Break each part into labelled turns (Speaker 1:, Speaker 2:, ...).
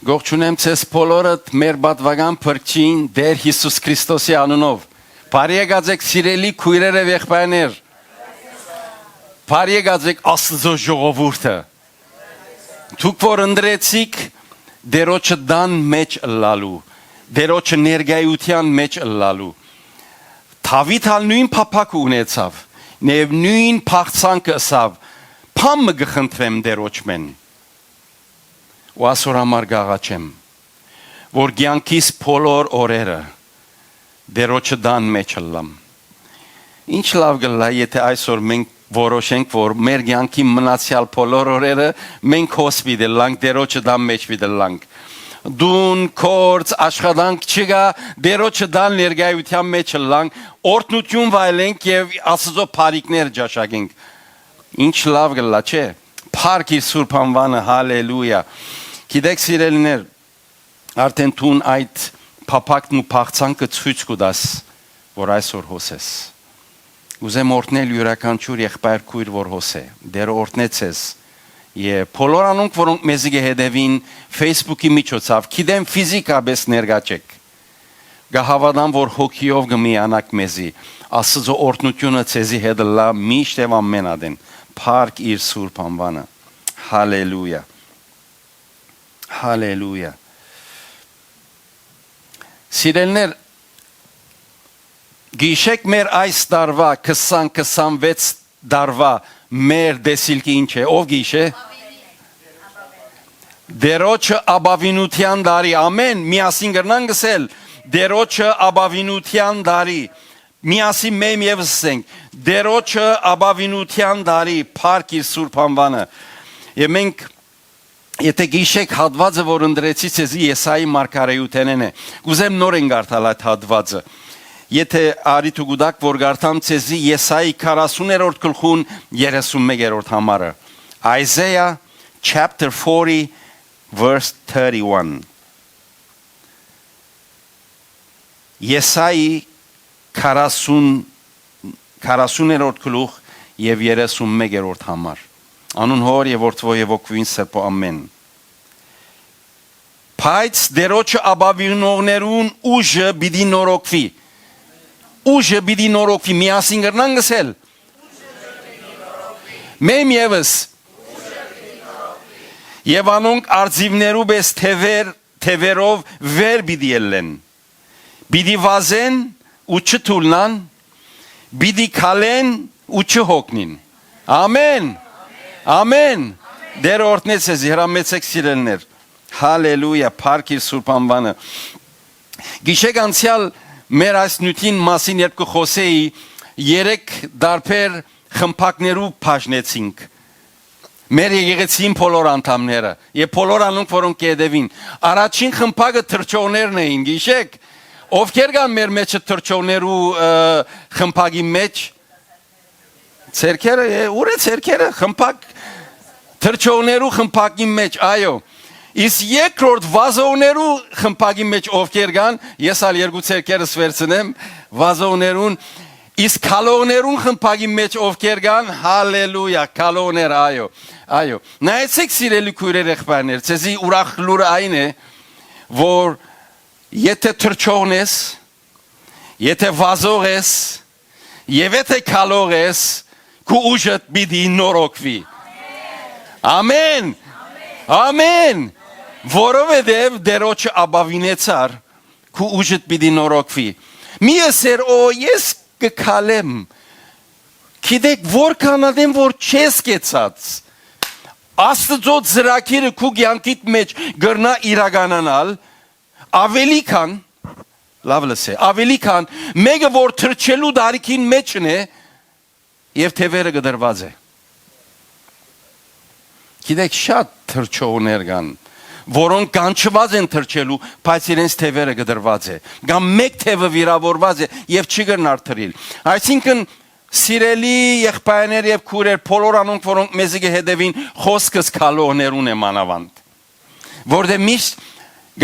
Speaker 1: Գողջունեմ ցես բոլորդ մեր բադվական փրկին Տեր Հիսուս Քրիստոսի անունով։ Բարի եկածեք սիրելի քույրեր եւ եղբայրներ։ Բարի եկածեք Աստծո ժողովուրդը։ Դուք որ ընտրեցիք Տերոջը դան մեջ լալու, Տերոջը ներգայության մեջ լալու։ Դավիթ նույն փափակ ունեցավ, եւ նույն փախցանքը ասավ, «Փամը գխնդրեմ Տերոջմեն»։ Ու ասոր համար գաղաչեմ, որ կյանքիս բոլոր օրերը Տերոջը դան մեջ լամ։ Ինչ լավ գլա, եթե այսօր մենք որոշենք, որ մեր կյանքի մնացյալ բոլոր օրերը մենք հոսպիտալ լանք, Տերոջը դան մեջ վիդելանք։ Դուն, կորց, աշխատանք չկա, Տերոջը դան ներգայության մեջ լանք, օրհնություն վայելենք եւ Աստծո բարիքներ ճաշակենք։ Ինչ լավ գլա, չէ՞։ Փառք իր սուրբ անվանը, հալելույա։ Գիտեք սիրելիներ, արդեն տուն այդ փափակն ու փախցանքը ցույց կտաս, որ այսօր հոսես։ Ուզեմ օրհնել յուրաքանչյուր եղբայր քույր, որ հոսե։ Դեր օրհնեցես։ Եվ բոլոր անոնք, որոնք մեզի կհետևին Facebook-ի միջոցով, գիտեմ ֆիզիկապես ներկա չեք։ Գահավատամ, որ հոգիով կմիանաք մեզի։ Աստծո օրհնությունը ցեզի հետ լա միշտ եւ ամենադեն։ Փառք իր սուրբ անվանը։ Հալելույա։ Հալելույա։ Սիրելիներ, գիշեք մեր այս տարվա 2026 տարվա մեր դեսիլքի ինչ է, ով գիշե։ Տերոջը ապավինության տարի, ամեն, միասին կրնան գսել, Տերոջը ապավինության տարի, միասին մեյմ եւս ասենք, Տերոջը ապավինության տարի, փառք իր սուրբ անվանը։ Եվ մենք եթե գիշեք հատվածը, որ ընդրեցի ցեզի Եսայի մարգարեութենեն է, կուզեմ նոր են գարտալ այդ հատվածը։ Եթե արիթ ու գուդակ, որ գարտամ ցեզի Եսայի 40-րդ գլխուն 31-րդ համարը։ Isaiah chapter 40 verse 31. Եսայի 40-րդ գլուխ եւ 31-րդ համար։ Անուն հոր եւ որդվո եւ ոգվին սրբո ամեն։ Բայց Տերոջը ապավինողներուն ուժը պիտի նորոգվի։ Ուժը պիտի նորոգվի, միասին կրնան գսել։ Մեյմ եւս։ Եվ անոնք արձիվներու պես թևերով վեր պիտի ելեն։ Պիտի վազեն ու չթուլնան, պիտի քալեն ու չհոգնին։ Ամեն։ Ամեն։ Դեր օրհնեցես, հրամեցեք սիրելներ։ Հալելույա, փառք իր սուրբ անվանը։ Գիշեք անցյալ մեր այս նյութին մասին երբ կխոսեի, 3 դարբեր խմբակներու բաժնեցինք։ Մեր եկեղեցին բոլոր անդամները եւ բոլոր անոնք, որոնք կհետևին։ Առաջին խմբակը թրջողներն էին, գիշեք։ Ովքեր կան մեր մեջը թրջողներու խմբակի մեջ։ Ցերքերը, ուր է ցերքերը, խմբակ թրջողներու խմբակի մեջ, այո։ Իսկ երկրորդ վազողներու խմբակի մեջ ովքեր կան, ես ալ երկու ցերքերս վերցնեմ, վազողներուն, իսկ քալողներուն խմբակի մեջ ովքեր կան, հալելույա, քալողներ, այո, այո։ Նայեցեք սիրելի քույրեր եղբայրներ, ցեզի ուրախ լուրը այն է, որ եթե թրջողն ես, եթե վազող ես, եւ եթե քալող ես, քու ուժդ պիտի նորոգվի։ Ամեն։ Ամեն։ Որովհետև Տերոջը ապավինեցար, քու ուժդ պիտի նորոգվի։ Մի ասեր, օ, ես կքալեմ։ Գիտեք, որքան ադեմ որ չես կեցած։ Աստծո ծրագիրը քու կյանքիդ մեջ գրնա իրականանալ, ավելի քան, լավ լսե, ավելի քան մեկը որ թրջելու դարիքին մեջն է եւ թևերը գդրված է։ Գիտեք, շատ թրջողներ կան, որոնք կանչված են թրջելու, բայց իրենց թևերը գդրված է։ Կամ մեկ թևը վիրավորված է եւ չի գնար թրիլ։ Այսինքն սիրելի եղբայրներ եւ քուրեր, բոլոր անոնք, որոնք մեզի կհետևին, խոսքս քալողներուն է մանավանդ։ Որտե միշտ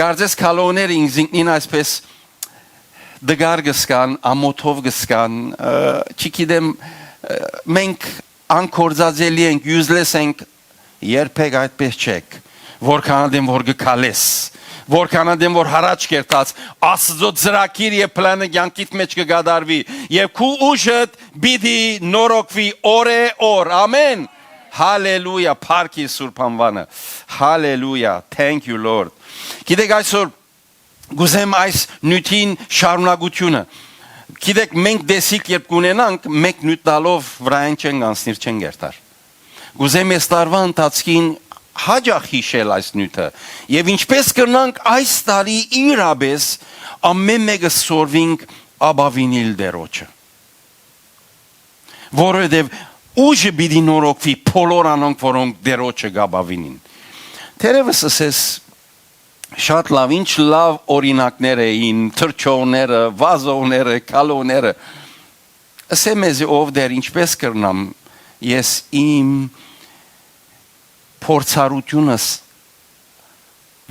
Speaker 1: գարձես քալողները ինքնին այսպես դգար գսկան, ամոթով գսկան, չգիտեմ, մենք անկործածելի ենք, useless ենք, երբեք այդպես չեք, որքան որ գկալես, որքան որ հարաճ կերտած, Աստծո ծրագիր եւ պլանը կյանքիդ մեջ կգադարվի եւ քու ուժդ պիտի նորոգվի օր, ամեն։ Hallelujah, Փառքի Սուրբ անվանը։ Hallelujah, thank you Lord։ Գիտեք այսօր գուզեմ այս նյութին շարունակությունը։ Գիտեք մենք դեսիկ երբ կունենանք, մեկ նյութ տալով վրայեն չեն անցնիր չեն գերտար։ Գուզեմ այս տարվա ընթացքին հաջող հիշել այս նյութը եւ ինչպես կրնանք այս տարի իրապես ամեն մեկը սորվինք աբավինիլ դերոջը որովհետեւ ուժը պիտի նորոգվի բոլոր անոնք որոնք դերոջը գաբավինին թերևս ասես շատ լավ ինչ լավ օրինակներ էին թրջողները վազողները կալոները ասեմ ես ով դեր ինչպես կրնամ ես իմ փորձառությունս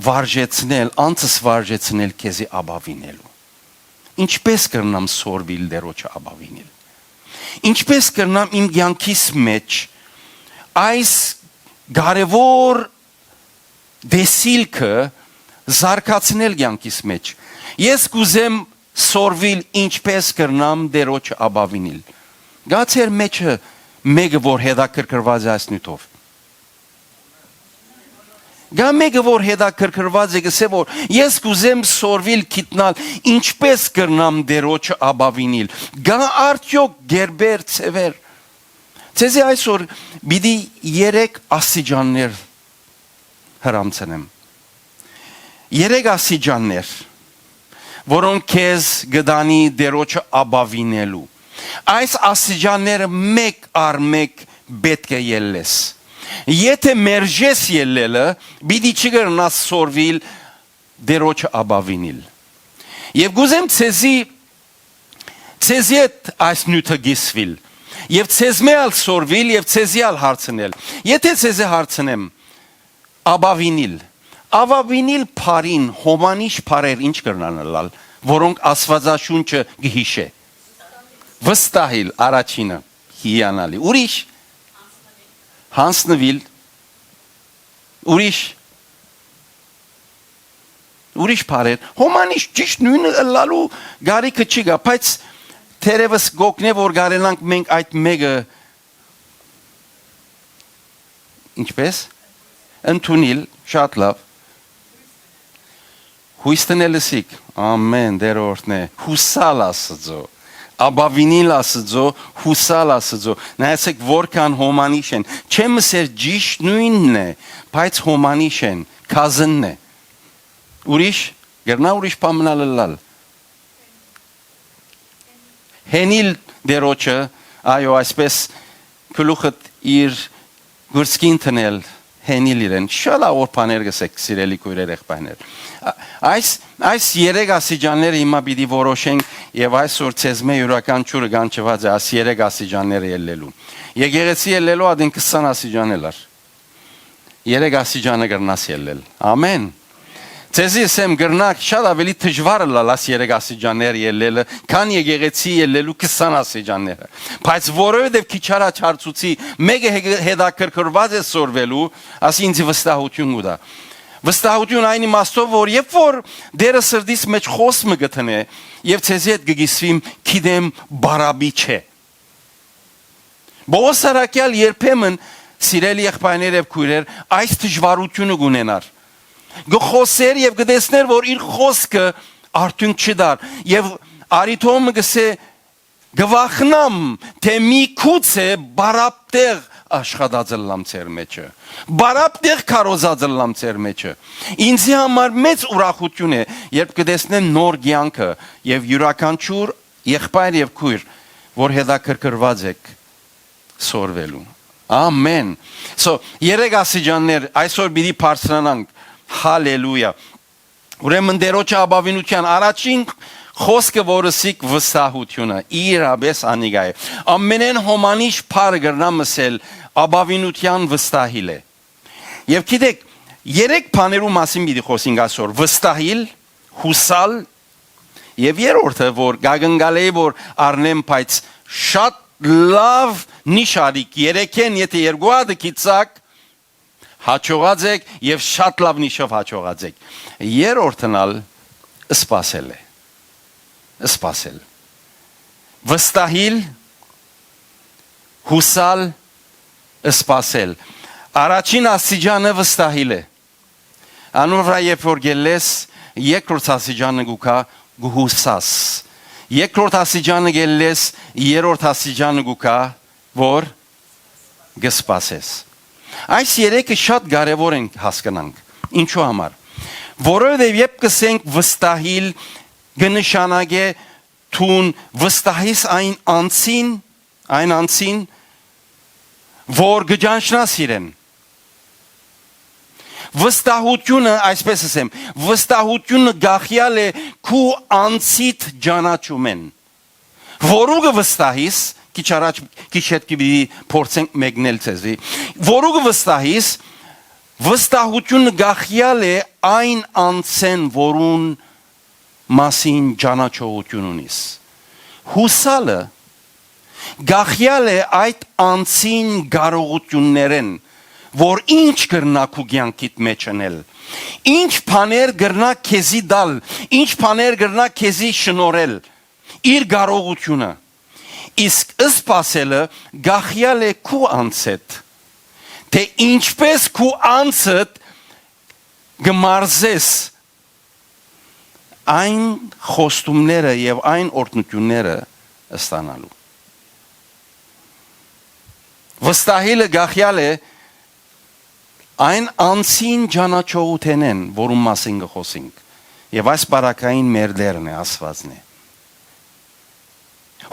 Speaker 1: վարժեցնել, անցս վարժեցնել քեզի աբավինելու։ Ինչպես կրնամ սորվիլ դերոջը աբավինել։ Ինչպես կրնամ իմ կյանքիս մեջ այս կարևոր դեսիլքը զարգացնել կյանքիս մեջ։ Ես կուզեմ սորվիլ ինչպես կրնամ դերոջը աբավինել։ Գացեր մեջը մեկը որ հետաքրքրված է այս նյութով։ Գա մեկը որ հետաքրքրված է գսե որ ես կուզեմ սորվիլ գիտնալ ինչպես կրնամ դերոջը աբավինիլ գա արդյոք գերբեր ծևեր ցեզի այսօր բիդի 3 աստիճաններ հրամցնեմ 3 աստիճաններ որոնք քեզ գդանի դերոջը աբավինելու այս աստիճանները մեկ առ մեկ պետք է ելես Եթե մերժես ելելը, պիտի չգրնաս սորվիլ դերոջը աբավինիլ։ Եվ գուզեմ ցեզի հետ այս նյութը գիսվիլ, եւ ցեզմեալ սորվիլ եւ ցեզիալ հարցնել։ Եթե ցեզի հարցնեմ աբավինիլ փարին հոմանիշ փարեր ինչ կրնանալ, որոնք Աստվածաշունչը գհիշե։ Վստահիլ առաջինը հիանալի։ Ուրիշ Հանսնվիլ ուրիշ բարեր հոմանիշ ճիշտ նույնը լալու գարիքը չի գա բայց թերևս գոկնե որ գարենանք մենք այդ մեկը ինչպես ընդունել շատ լավ հույստենելսիկ ամեն դերորդն է հուսալ Աստծո Աբավինիլ Աստծո, հուսալ Աստծո, նայեցեք որքան հոմանիշ են, չեմ ասել ճիշտ նույնն է, բայց հոմանիշ են, կազնն է, ուրիշ, գերնա ուրիշ պամնալլալ, հենիլ դերոջը, այո, այսպես կլուխըտ իր գուրսկին տնել, հենիլ իրեն, շալա որ պաներ գսեք, սիրելի կույրեր եղբայներ, այս 3 աստիճանները հիմա պիտի որոշենք եւ այսօր ցեզմե յուրական ճուրը գանչված է այս 3 աստիճանները ելլելու։ Եկեղեցի ելլելու ադին 20 աստիճանելար։ 3 աստիճանը գրնաս ելլել։ Ամեն։ Ցեզի ասեմ գրնակ շատ ավելի դժվար է լաս 3 աստիճաններ ելլելը, քան եկեղեցի ելլելու 20 աստիճանները։ Բայց որովհետեւ քիչ առաջ հարցուցի մեկը հետաքրքրված է սորվելու, ասի ինձ վստահություն ուտա։ Վստահություն այն իմաստով որ երբ որ դերը սրտիս մեջ խոսքը գտնե եւ ցեզի հետ գգիսվիմ գիտեմ բարաբի չէ Բոսարակյալ երբեմն սիրելի եղբայրներ եւ քույրեր այս դժվարությունը ունենար գխոսեր եւ գտեսներ որ իր խոսքը արդյունք չդար եւ արիթոմը գսե գվախնամ թե մի քուցե բարապտեղ աշխատածելամ ծեր մեջը բարապտեղ կարոզածելամ ծեր մեջը ինձի համար մեծ ուրախություն է երբ կտեսնեմ նոր կյանքը եւ յուրաքանչյուր եղբայր եւ քույր որ հետաքրքրված եք սորվելու ամեն so 3 աստիճաններ այսօր պիտի բարձրանանք հալելույա ուրեմն դերոջը աբավինության առաջին խոսքը որսիկ վստահությունը իրապես անիգա է ամենեն հոմանիշ փառը գրնամսել աբավինության վստահիլ է եւ գիտեք 3 բաներու մասին պիտի խոսենք այսօր վստահիլ հուսալ եւ երրորդը որ գագնգալ է որ առնեմ բայց շատ լավ նիշարիկ երեքեն եթե երկու հատ գիծակ հաջողած եք եւ շատ լավ նիշով հաջողած եք։ Երրորդն ալ սպասել է։ Սպասել։ Վստահիլ, հուսալ, սպասել։ Առաջին աստիճանը վստահիլ է։ Անոր վրա երբ որ գելես, երկրորդ աստիճանը գուքա գուհուսաս։ Երկրորդ աստիճանը գելես, երրորդ աստիճանը գուքա, որ գսպասես։ Այս երեքը շատ կարևոր են հասկանանք։ Ինչու համար։ Որովհետև երբ կսենք վստահիլ, կնշանակե թուն վստահիս այն անձին, որ գճանչնաս իրեն։ Վստահությունը, այսպես ասեմ, վստահությունը գախյալ է քու անցիդ ջանաչում են։ Որուգը վստահիս, քիչ առաջ քիչ հետ կբի փորձենք մեկնել ցեզի։ Որուգը վստահիս, վստահությունը գախյալ է այն անցեն, որուն մասին ջանաչողություն ունիս։ Հուսալը գախյալ է այդ անցին կարողություններեն, որ ինչ կրնա քու կյանքիդ մեջ անել, ինչ բաներ կրնա քեզի դալ, ինչ բաներ կրնա քեզի շնորհել, իր կարողությունը։ Իսկ սպասելը գախյալ է քու անցդ, թե ինչպես քու անցդ գմարզես այն խոստումները եւ այն օրհնությունները ստանալու։ Վստահիլը գախյալ է այն անցին ջանաչողութենեն, որում մասին կխոսենք, եւ այս բարակային մեր դերն է, Աստվածն է։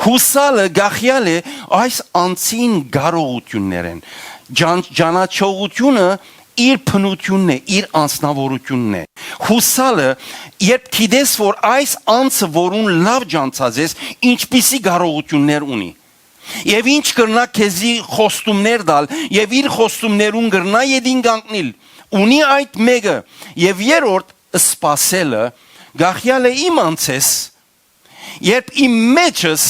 Speaker 1: Հուսալը գախյալ է այս անցին կարողություններեն, ջանաչողությունը իր փնությունն է, իր անձնավորությունն է։ Հուսալը, երբ գիտես, որ այս անձը, որուն լավ ջանցած ես, ինչպիսի կարողություններ ունի։ Եվ ինչ կրնա քեզի խոստումներ դալ, եւ իր խոստումներուն կրնա յետին կանգնել։ Ունի այդ մեկը, եւ երրորդ սպասելը գախյալ է իմ անցես, երբ իմ մեջս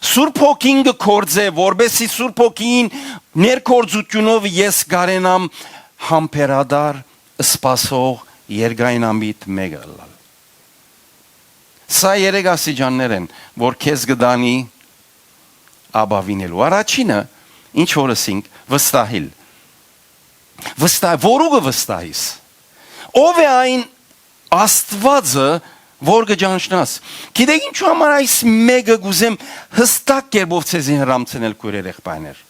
Speaker 1: Սուրբ Հոգին կգործե, որբեսի Սուրբ Հոգին ներկործությունով ես կարենամ համբերադար, սպասող, երկայնամիտ մեկը լալ։ Սա երեք աստիճաններ են, որ քեզ կդանի աբավինելու։ Առաջինը, ինչ որ ասինք, վստահիլ։ Որուգը վստահիս։ Ով է այն Աստվածը, որ կջանչնաս։ Գիտեք ինչու համար այս մեկը գուզեմ հստակ կերպով ցեզին հրամցնել քույր երեխաներ։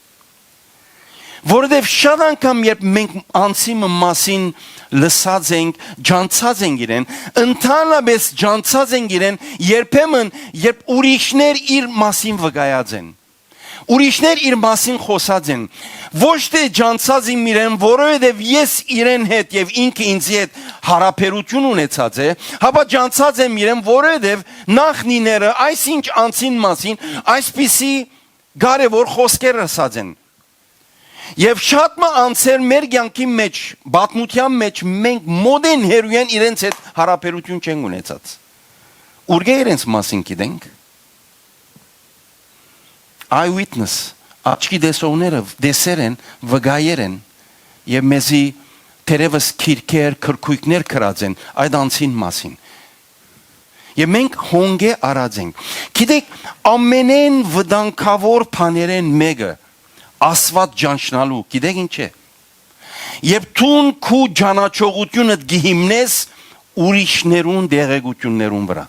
Speaker 1: Որովհետև շատ անգամ երբ մենք անցի մասին լսած ենք, ջանցած ենք իրեն, ընդհանրապես ջանցած ենք իրեն, երբեմն երբ ուրիշներ իր մասին վկայած են։ Ուրիշներ իր մասին խոսած են, ոչ թե ջանցած իմ իրեն, որովհետև ես իրեն հետ եւ ինքը ինձ հետ հարաբերություն ունեցած է, հապա ջանցած եմ իրեն, որովհետև նախնիները այսինչ անցին մասին այսպիսի կարևոր խոսքեր ասած են։ Եվ շատ անցեր մեր կյանքի մեջ, պատմության մեջ մենք մոդեն հերույեն իրենց հետ հարաբերություն չենք ունեցած։ Ուրգե իրենց մասին գիտենք։ Eyewitness, աչքի տեսողները դեսեր են, վկայեր են եւ մեզի թերևս քիրքեր, քրքույկներ կրած են այդ անցին մասին։ Եվ մենք հոնգե արած ենք։ Գիտեք, ամենեն վտանգավոր բաներեն մեկը Աստված ջանչնալու, գիտեք ինչ է։ Եվ տուն քու ջանաչողությունը գիհիմնես ուրիշներուն դեղեցություններուն վրա։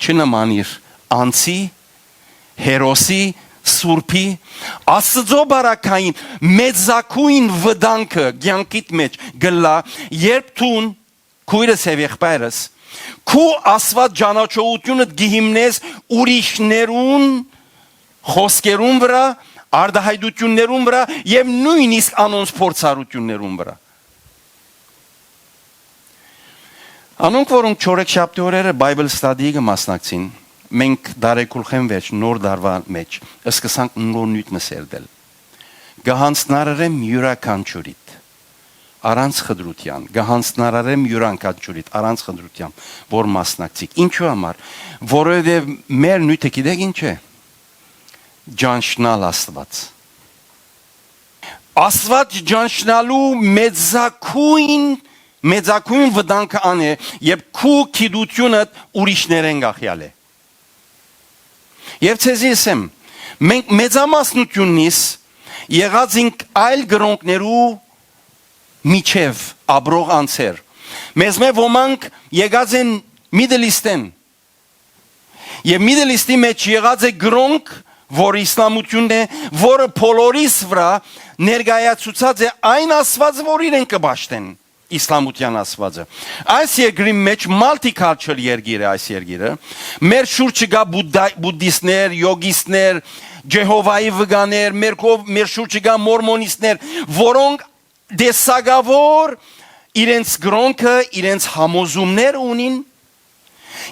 Speaker 1: Չնմանիր անցի հերոսի, սուրբի, Աստծո բարակային մեծակույն վտանգը կյանքիդ մեջ գլա, երբ տուն քույրս եւ եղբայրս քու Աստված ջանաչողությունը գիհիմնես ուրիշներուն խոսքերուն վրա, արդահայտություններուն վրա եւ նույնիսկ անոնց փորձառություններուն վրա։ Անոնք որոնք չորեքշաբթի օրերը Bible study-ը մասնակցին, մենք դարեկուլխեն վերջ նոր դարվա մեջ սկսանք նոր նույթ մսերդել։ Գահանցնարարեմ յուրաքանչյուրիդ առանց խդրության, գահանցնարարեմ յուրաքանչյուրիդ առանց խդրության, որ մասնակցիկ։ Ինչու համար, որովհետև մեր նույթը գիտեք ինչ է, ջանչնալ Աստված։ Աստված ճանչնալու մեծակույն վտանգ ան է, երբ քու գիտությունը ուրիշներեն գախյալ է։ Եվ ցեզի ասեմ, մենք մեծամասնությունից եղած ենք այլ գրոնքներու միջև ապրող անձեր։ Մեզ ոմանք եկած են Middle East-են։ Եվ Middle East-ի մեջ եղած է գրոնք, որ իսլամությունն է, որը բոլորիս վրա ներկայացուցած է այն Աստված, որ իրեն կբաշխեն, իսլամության Աստվածը։ Այս երկրի մեջ multicultural երկիր է այս երկիրը։ Մեր շուրջը կա բուդդիստներ, յոգիստներ, Ջեհովայի վկաներ, մեր շուրջը կա մորմոնիստներ, որոնք դեսագավոր իրենց գրոնքը, իրենց համոզումներ ունին,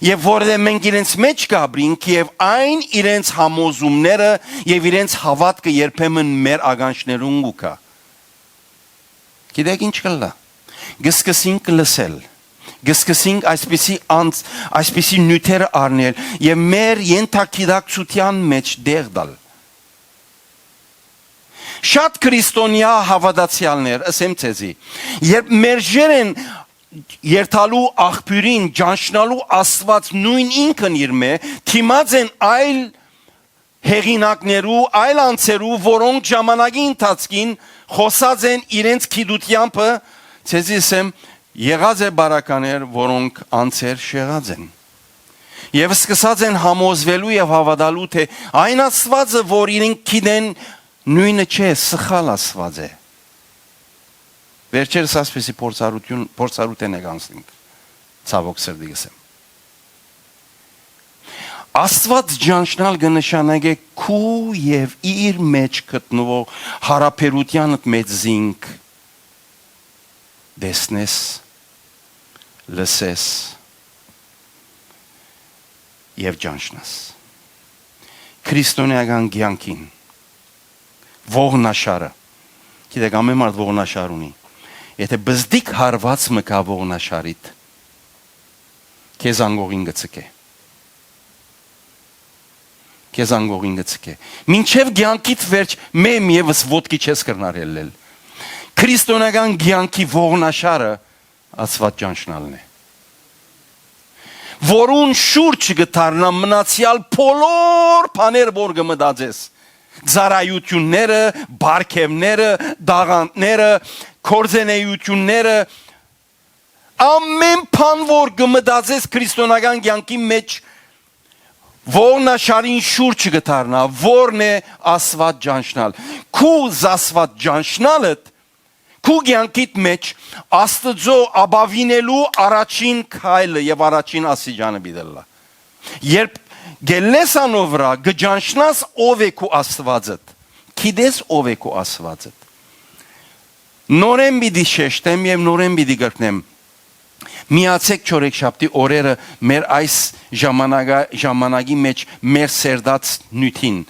Speaker 1: եւ որտեղ մենք իրենց մեջ կաբրինք եւ այն իրենց համոզումները եւ իրենց հավատքը երբեմն մեր ագանչներուն գուկա։ Գիտեք ինչ կլա։ Գսկսինք լսել։ Գսկսինք այսպիսի նյութեր առնել եւ մեր ենթակիդակցության մեջ դեղ դալ։ Շատ քրիստոնյա հավատացյալներ, ասեմ ցեզի, երբ մերժեն երթալու աղբյուրին ճանչնալու Աստված նույն ինքն իր մե թիմած են այլ հեղինակներու, այլ անձերու, որոնք ժամանակի ընթացքին խոսած են իրենց գիտությամբ, ցեզի ասեմ, եղած է բարականեր, որոնք անձեր շեղած են։ Եվ սկսած են համոզվելու եւ հավատալու, թե այն Աստվածը, որ իրենք գիտեն, նույնը չէ, սխալ Աստված է։ Վերջերս ասպեսի փորձառութ են եղանցնենք, ցավոք սրտի գսեմ։ Աստված ճանչնալ կնշանակե քու եւ իր մեջ գտնվող հարաբերությանդ մեջ զինք դեսնես, լսես եւ ճանչնաս։ Քրիստոնեական կյանքին ողնաշարը, գիտեք ամեն մարդ ողնաշար ունի։ Եթե բզդիկ հարված մկա ողնաշարիտ, քեզ անգողին գցկե։ Քեզ անգողին գցկե։ Մինչև կյանքիդ վերջ մեմ եւս ոտքի չես կրնարել։ Քրիստոնեական կյանքի ողնաշարը Աստված ճանչնալն է։ Որուն շուրջ գտարնա մնացյալ բոլոր բաներ, որ կմտածես։ Ծառայությունները, բարգևները, դաղանտները, կորձենեությունները, ամեն բան, որ կմտածես քրիստոնեական կյանքի մեջ, ողնաշարին շուրջ գտարնա, որն է Աստված ճանչնալ։ Քու Աստված ճանչնալդ, քու կյանքիդ մեջ Աստծո ապավինելու առաջին քայլը եւ առաջին ասիջանը բիդելա։ Երբ գելեսանով վրա գճանչնաս ով է քու Աստվածդ, գիտես ով է քու Աստվածդ։ Նորեն պիտի շեշտեմ եւ նորեն պիտի գրկնեմ։ Միացեք չորեքշաբթի օրերը մեր այս ժամանակի մեջ մեր սերդած նյութին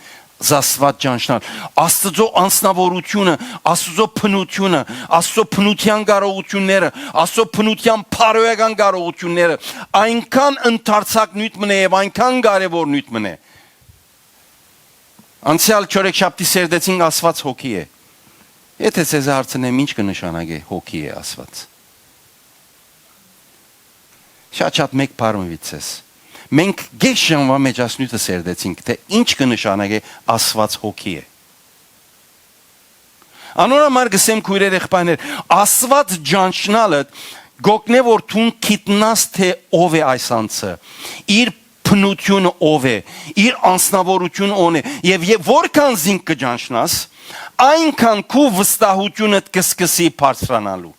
Speaker 1: Աստված ճանչնալ, Աստծո անձնավորությունը, Աստծո փնությունը, Աստծո փնության կարողությունները, Աստծո փնության փարոյական կարողությունները այնքան ընդարձակ նյութ մնե եւ այնքան կարեւոր նյութ մնե։ Անցյալ չորեքշաբթի սերդեցին Աստված հոգի է։ Եթե ցեզ հարցնեմ ինչ կնշանակե հոգի է Աստված։ Շատ մեկ բառմվիցես։ Մենք գեշ ժամվա մեջ ասնույթը սերդեցինք, թե ինչ կնշանակե Աստված հոգի է։ Անորամար գսեմ քույրեր եղբայրներ, Աստված ճանչնալը գոկնե որ թուն գիտնաս թե ով է այս անձը, իր փնությունը ով է, իր անձնավորությունը ո՞ն է, եւ որքան զինք կճանչնաս, այնքան քու վստահությունը կսկսի բարձրանալու։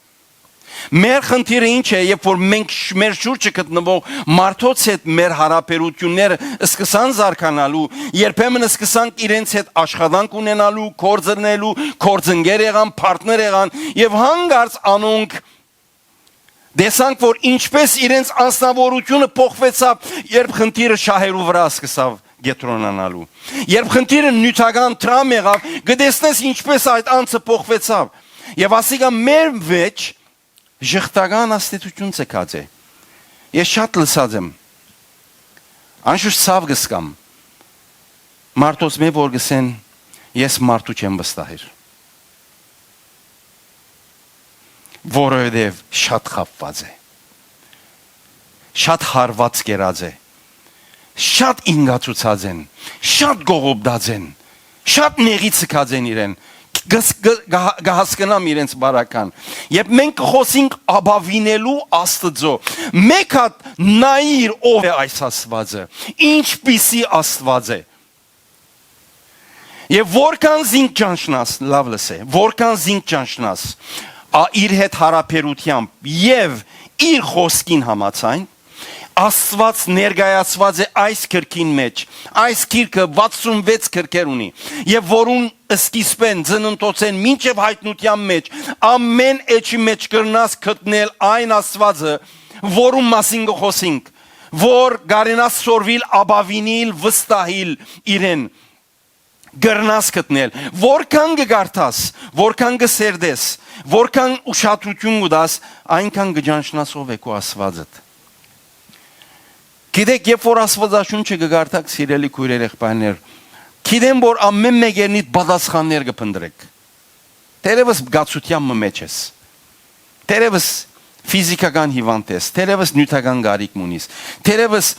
Speaker 1: Մեր խնդիրը ինչ է, երբ որ մենք մեր շուրջը գտնվող մարդոց հետ մեր հարաբերությունները սկսան զարգանալու, երբեմն սկսանք իրենց հետ աշխատանք ունենալու, կորձնելու, կորձընկեր եղան, պարտներ եղան եւ հանգարց անոնք դեսանք, որ ինչպես իրենց անձնավորությունը փոխվեցավ, երբ խնդիրը շահերու վրա սկսավ գետրոնանալու։ Երբ խնդիրը նյութական տրամ եղավ, գտեսնես ինչպես այդ անձը փոխվեցավ։ Եվ ասիկա մեր մեջ ժխտական աստեցություն ցեկած է։ Ես շատ լսած եմ։ Անշուշտ ցավ գսկամ։ Մարդոց մե որ գսեն ես մարդու չեմ վստահիր։ որովհետև շատ խապված է, շատ հարված կերած է, շատ ինգացուցած են, շատ գողոբդած են, շատ նեղի ցկած են իրեն, գահասկնամ իրենց բարական, և մենք կխոսինք աբավինելու Աստծո, մեկ հատ նայիր ով է այս Աստվածը, ինչպիսի Աստված է, և որքան զինք ճանչնաս, լավ լսե, որքան զինք ճանչնաս, իր հետ հարաբերությամբ և իր խոսքին համաձայն, Աստված ներկայացված է այս քրքին մեջ, այս քիրքը 66 քրքեր ունի, և որուն սկիզբեն ծննդոցեն մինչև հայտնության մեջ, ամեն էջի մեջ կրնաս գտնել այն Աստվածը, որում մասին կխոսենք, որ կարենաս սորվիլ, աբավինիլ, վստահիլ իրեն, գրնաս գտնել, որքան կգարթաս, որքան կսերդես, որքան ուշադրություն կտաս, այնքան կճանչնաս ով է քո Աստվածդ։ Գիտեք, երբ որ Աստվածաշունչը կգարթաք, սիրելի քույրեր, եղբայրներ, գիտեմ, որ ամեն մեկերնիդ պատասխաններ կփնտրեք։ Տերևս գացության մեջ ես, տերևս ֆիզիկական հիվանդ ես, տերևս նյութական գարիք ունիս, տերևս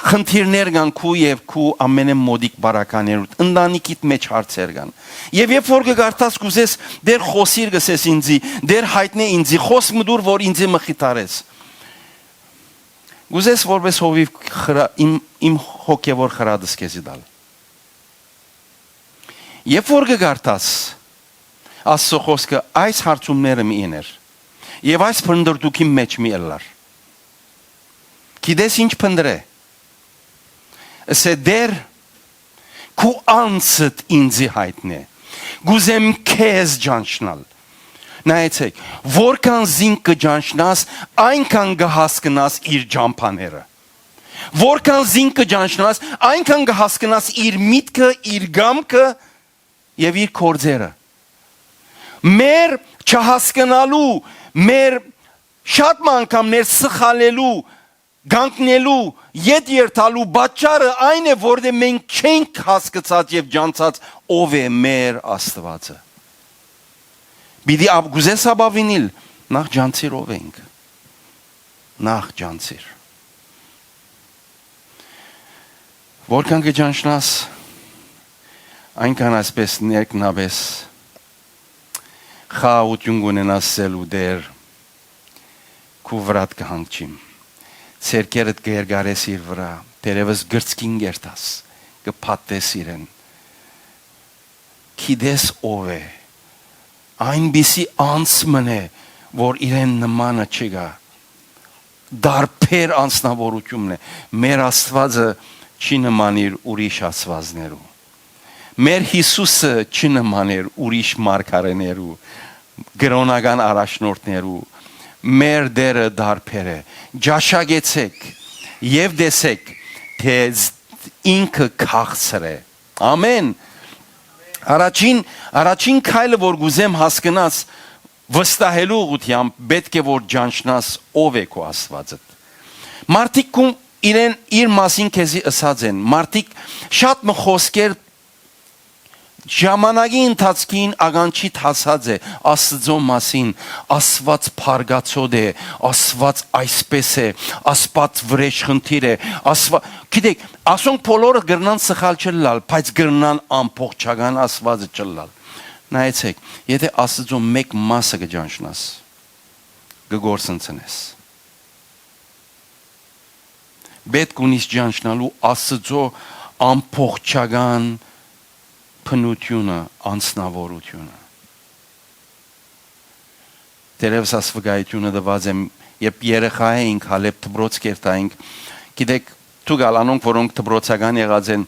Speaker 1: խնդիրներ կան քու եւ քու ամենամոդիկ բարականերուդ, ընտանիքիդ մեջ հարցեր կան։ Եվ երբ որ կգարթաս կուզես, դեր խոսիր գսես ինձի, դեր հայտնե ինձի, խոս մդուր, որ ինձի մխիթարես։ Գուզես որպես հովիվ իմ հոգևոր խրադս քեզի դալ։ Երբ որ կգարթաս, Աստծո խոսքը այս հարցումները մի իներ, եւ այս փնդրդուքի մեջ մի ելար։ Գիտես ինչ փնդրե։ Ասե դեր քու անցդ ինձի հայտնե, գուզեմ քեզ ճանչնալ։ Նայեցեք, որքան զինք կճանչնաս, այնքան կհասկնաս իր ճամփաները։ Որքան զինք կճանչնաս, այնքան կհասկնաս իր միտքը, իր գամքը եւ իր կորձերը։ Մեր չհասկնալու, մեր շատ անգամներ սխալելու, գանկնելու, ետ երթալու պատճառը այն է, որ մենք չենք հասկացած եւ ջանցած ով է մեր Աստվածը։ Բիդի գուզես աբավինիլ, նախ ջանցիր ով ենք, նախ ջանցիր։ Որքան կջանչնաս, այնքան այսպես ներքնաբես, խաղաղություն կունենաս սելու դեր, քու վրատ կհանգչիմ, ցերկերդ կերգարես իր վրա, տերևս գրծքին գերտաս, կփաթես իրեն, գիտես ով է, այնպիսի անցմն է, որ իրեն նմանը չկա, դարբեր անձնավորությունն է, մեր Աստվածը չի նմանիր ուրիշ աստվածներու, մեր Հիսուսը չի նմանիր ուրիշ մարգարեներու, գրոնական առաջնորդներու, մեր դերը դարբեր է, ջաշագեցեք և դեսեք, թե ինքը քաղցր է, ամեն, Առաջին քայլը, որ գուզեմ հասկնաս վստահելու ուղղությամբ, պետք է որ ճանչնաս ով է քո Աստվածդ։ Մարդիկ իրեն իր մասին քեզի ըսած են, մարդիկ շատ խոսքեր ժամանակի ընթացքին աղանչիդ հասած է Աստծո մասին, Աստված փարգացոտ է, Աստված այսպես է, Աստված վրեժխնդիր է, գիտեք, ասոնք բոլորը գրնան սխալ չլալ, բայց գրնան ամբողջական Աստվածը չլալ։ Նայեցեք, եթե Աստծո մեկ մասը կճանչնաս, կգործընծնես։ Պետք ունիս ճանչնալու Աստծո ամբողջական փնությունը, անձնավորությունը։ Տերևս ասվգայությունը դված եմ, երբ երեխա էինք, հալեպ դպրոց կերտայինք, գիտեք, թուգալ անոնք, որոնք դպրոցական եղած են,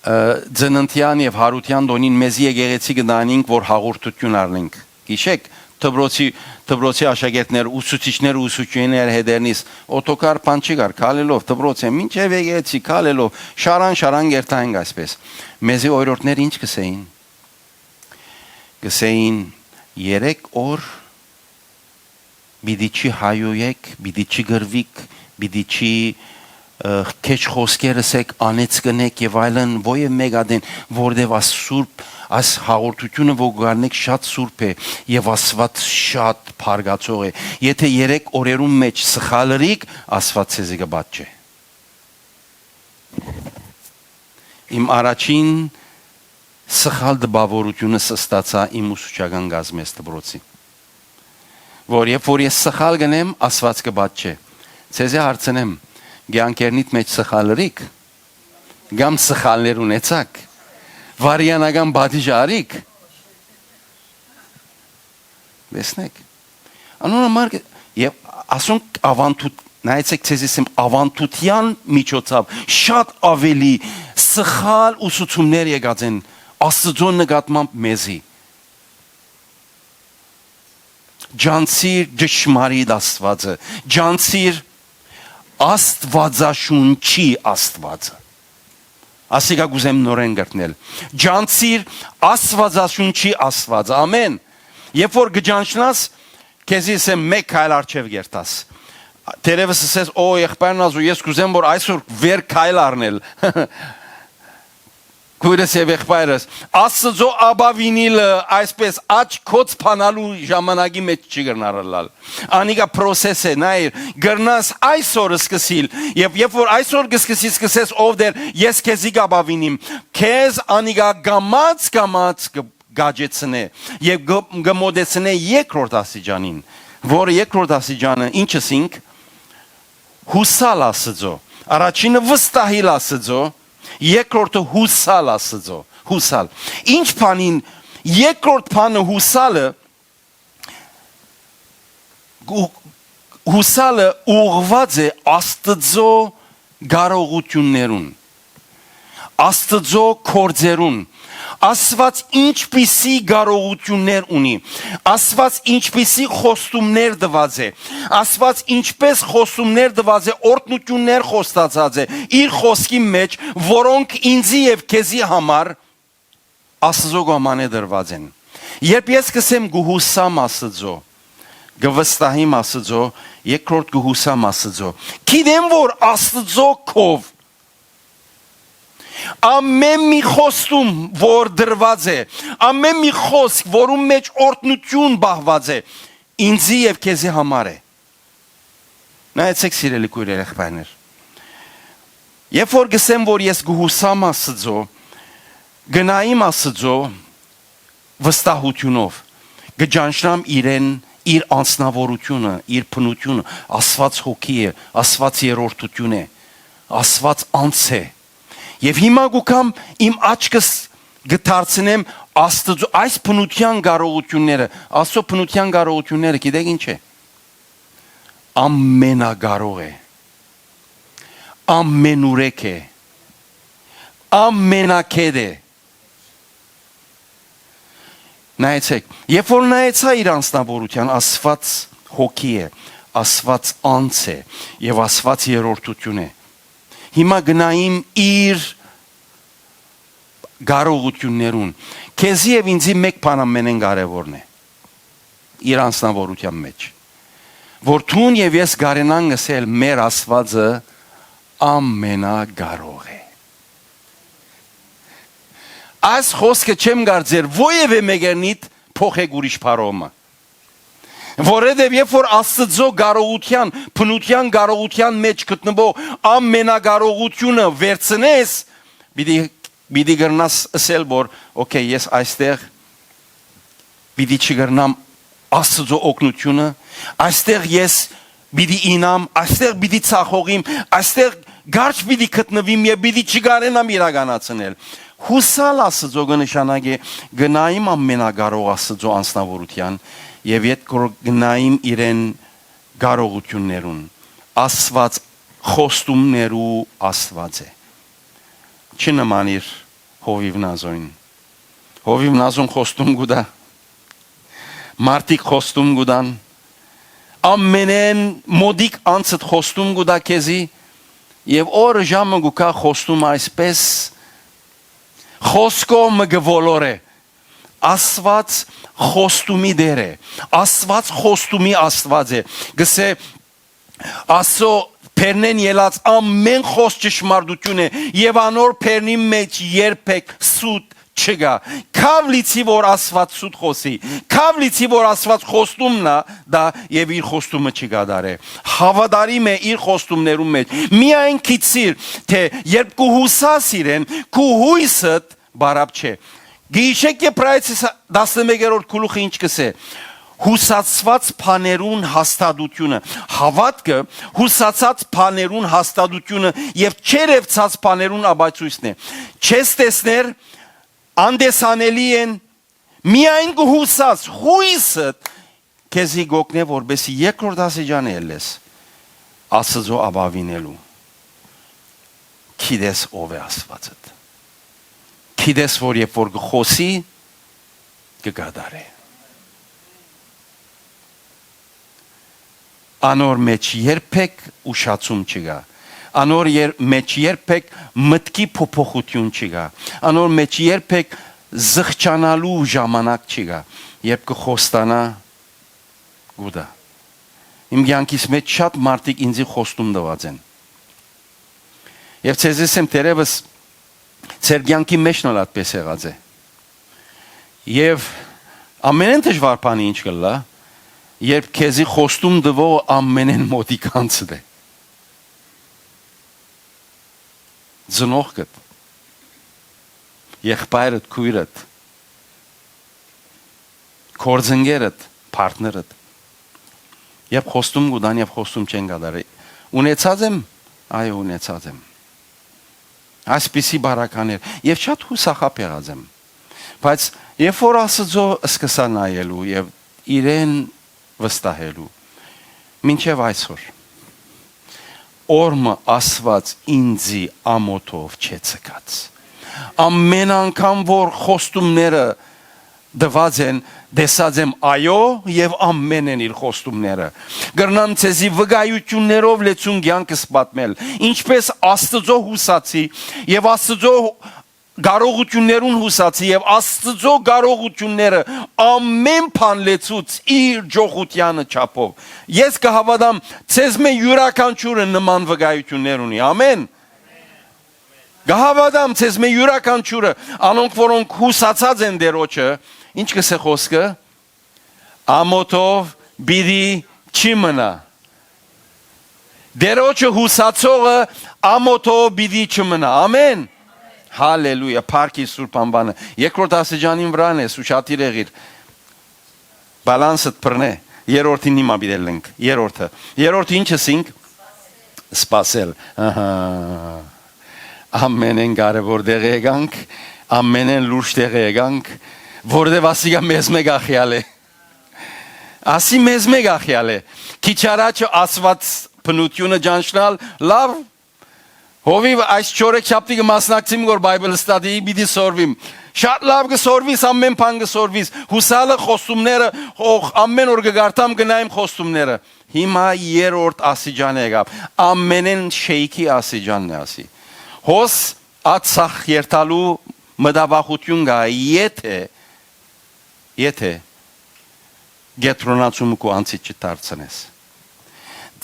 Speaker 1: ծննդյան եւ հարության դոնին մեզի եկեղեցի գնանինք, որ հաղորդություն առնենք։ Գիշեք, դպրոցի աշակերտներ, ուսուցիչներ, ուսուցիչներ հետերնից օտոկար բան չի կար, քալելով դպրոց է, մինչև եկեղեցի քալելով, շարան գերտայինք այսպես։ Մեզի օրորդներ ինչ կսեին։ Կսեին 3 օր պիտի չի հայոյեք, պիտի չի գրվիկ, պիտի չի քեչ խոսքեր ասեք, անեց կնեք եւ այլն, ովև մեկ ադեն, որտեւ Սուրբ Այս հաղորդությունը որ գարնեք շատ սուրբ է եւ Աստված շատ փարգացող է։ Եթե 3 օրերում մեջ սխալրիկ, Աստված ցեզի կբաճե։ Իմ առաջին սխալ դպավորությունը ստացա իմ ուսուցչական գազմես դպրոցի։ Որ երբ որ ես սխալ գնեմ, Աստված կբաճե։ Ցեզի հարցնեմ, գյանքերնիդ մեջ սխալրիկ, գամ սխալներ ունեցաք։ Վարիանական բադիժ արիք։ Տեսնեք։ Անոնամար եւ ասոնք ավանտուտ նայեցեք ցեզիսեմ ավանտության միջոցով շատ ավելի սխալ ուսուցումներ եկած են Աստծո նկատմամբ մեզի։ Ջանցիր ճշմարիտ Աստվածը, ջանցիր Աստվածաշունչի Աստվածը։ Ասիկա գուզեմ նորեն գտնել։ Ջանցիր Աստվածաշունչի Աստվածը։ Ամեն։ Երբ որ գջանչնաս, քեզի ասեմ մեկ քայլ արչև գերտաս։ Տերևս ասես, օ եղբայրն ասու, ես գուզեմ որ այսօր վեր քայլ առնել։ Քույրս եւ եղբայրս, Աստծո աբավինիլը այսպես աչ կոց փանալու ժամանակի մեջ չի գնարալ։ Անիկա process է, նայր, գրնաս այսօր սկսիլ, եւ երբ որ այսօր սկսես ով դեր, ես քեզի գաբավինիմ, քեզ անիկա գամած գաջեցնե եւ գմոդեցնե երկրորդ աստիճանին, որը երկրորդ աստիճանը ինչըսինք հուսալ Աստծո, առաջինը վստահիլ Աստծո, երկրորդը հուսալ Աստծո, հուսալ։ Ինչ բանին երկրորդ բանը հուսալը ուղղված է Աստծո կարողություններուն, Աստծո կորձերուն, Աստված ինչպիսի կարողություններ ունի, Աստված ինչպիսի խոստումներ տված է, Աստված ինչպես խոստումներ տված է, օրհնություններ խոստացած է իր խոսքի մեջ, որոնք ինձի եւ քեզի համար Աստծո կողմանը դրված են։ Երբ ես կսեմ գուհուսամ Աստծո, գվստահիմ Աստծո, երկրորդ գուհուսամ Աստծո, գիտեմ որ Աստծո կով ամեն մի խոստում որ դրված է, ամեն մի խոսք որում մեջ օրհնություն բահված է, ինձի եւ քեզի համար է։ Նայեցեք սիրելի քույրեր եղբայրներ։ Երբ որ գսեմ որ ես գուհուսամ Աստծո, գնայիմ Աստծո վստահությունով, գջանշնամ իրեն իր անձնավորությունը, իր բնությունը, Աստված հոգի է, Աստված երրորդություն է, Աստված անձ է։ Եվ հիմա գուքամ իմ աչքս գտարցնեմ Աստծո այս բնության կարողությունները, Աստծո բնության կարողությունները գիտեք ինչ է։ Ամենագարող է, ամենուրեք է, ամենակետ է։ Նայեցեք, երբ որ նայեցա իր անձնավորության, Աստված հոգի է, Աստված անձ է եւ Աստված երրորդություն է։ Հիմա գնայիմ իր կարողություններուն։ Քեզի եւ ինձի մեկ բան ամենեն կարևորն է։ Իր անձնավորության մեջ։ Որ թուն եւ ես գարենան գսել մեր Աստվածը ամենագարող է։ Այս խոսքը չեմ կարծեր ովևէ մեկերնիդ փոխեք ուրիշ բառոմը։ Որովհետև երբ որ Աստծո կարողության, բնության կարողության մեջ գտնվող ամենագարողությունը վերցնես, պիտի գրնաս ասել որ, օքեյ, ես այստեղ պիտի չգրնամ Աստծո օգնությունը, այստեղ ես պիտի ինամ, այստեղ պիտի ցախողիմ, այստեղ գարչ պիտի գտնվիմ եւ պիտի չգարենամ իրականացնել։ Հուսալ Աստծո կնշանակի գնայիմ ամենագարող Աստծո անձնավորության եւ իդ գնայիմ իրեն կարողություններուն։ Աստված խոստումներու Աստված է։ Չնմանիր Հովիվնազոին։ Հովիվնազոն խոստում գուտա։ Մարտիկ խոստում գուտան։ Ամենեն մոդիկ անցդ խոստում գուտա քեզի եւ օրը ժամը գուկա խոստում այսպես խոսքով մգվոլոր է։ Աստված խոստումի դեր է։ Աստված խոստումի Աստված է։ Գսե Աստծո Պերնեն ելած ամեն խոսք ճշմարտություն է եւ անոր Պերնի մեջ երբեք սուտ չգա քավ լիցի որ Աստված սուտ խոսի քավ լիցի որ Աստված խոստումն է դա եւ իր խոստումը չգադարե հավատարիմ է իր խոստումներում մեջ միայն քիծիր թե երբ կհուսաս իրեն քու հույսդ բարապ չէ գիշեք Եբրայեցիս 11-րդ գլուխը ինչ կսե հուսացված բաներուն հաստատությունը հավատքը հուսացած բաներուն հաստատությունը եւ չերևցած բաներուն աբացույցն է չես տեսներ անդեսանելի են միայն գհուսած հույսը քեզի գոկնե որբեսի երկրորդ աստիճանը ելես Աստծո աբավինելու քիդես ով է Աստվածդ քիդես որ երբ որ գխոսի կգադարե Անոր մեջ երբեք ուշացում չկա Անոր մեջ երբեք մտքի փոփոխություն չկա Անոր մեջ երբեք զղջանալու ժամանակ չկա երբ կխոստանա գուտա Իմ կյանքիս մեջ շատ մարդիկ ինձի խոստում տված են Եվ ցեզես եմ դերևս ձեր կյանքի մեջ նոր այդպես եղած է Եվ ամենեն դժվար բանը ինչ կլա Երբ քեզի խոստում դվող ամենեն մոտիկանցդ է Ձնողքդ Եղբայրդ, քույրդ Կորձընկերդ, պարտներդ Երբ խոստում գուտան եւ խոստում չեն գադարի Ունեցած եմ, այո ունեցած եմ Այսպիսի բարականեր եւ շատ հուսախապ եղած եմ Բայց երբ որ Աստծո սկսա նայելու եւ իրեն վստահելու մինչև այսօր օրը Աստված ինձի ամոթով չեցկած ամեն անգամ որ խոստումները դված են դեսած եմ այո եւ ամեն են իր խոստումները գրնամ ցեզի վգայություններով լեցուն կյանքս պատմել ինչպես Աստծո հուսացի եւ Աստծո Գարողություններուն հուսացի եւ Աստծո գարողությունները ամեն բան լեցուց իր ջոխությանը չափով ես կհավատամ ցեզ մե յուրաքանչյուրը նման վկայություններ ունի ամեն կհավատամ ցեզ մե յուրաքանչյուրը անոնք որոնք հուսացած են դերոջը ինչ կսե խոսքը ամոթով բիդի չի մնա դերոջը հուսացողը ամոթով բիդի չմնա ամեն Հալելույա, Փարքի Սուրբ անվանը։ Երկրորդ աստիճանին վրան ես ու շատ իրեղիր։ Բալանսդ բռնե։ Երրորդին հիմա բիդելենք։ Երրորդը ինչ ասինք։ Սպասել։ Ամենեն կարևոր դեղ եկանք, ամենեն լուրջ դեղ եկանք, որտեվ ասիգա մեզ մեկ ախյալ է։ Ասի մեզ մեկ ախյալ է։ Քիչ առաջ ասված բնությունը ջանշնալ լավ Հովիվ այս չորը չապտի կմասնակցիմ որ Bible study-ի բիդի սորվիմ Շատ լավ կսորվիս, ամեն բան կսորվիս Հուսալը խոստումները, ամեն օր կգարտամ գնայիմ խոստումները Հիմա երրորդ աստիճան եկավ Ամենեն շեյքի աստիճանն է ասի Հոս ածախ երթալու մտավախություն կա Եթե գետրոնացումը կու անցիչ չդարձնես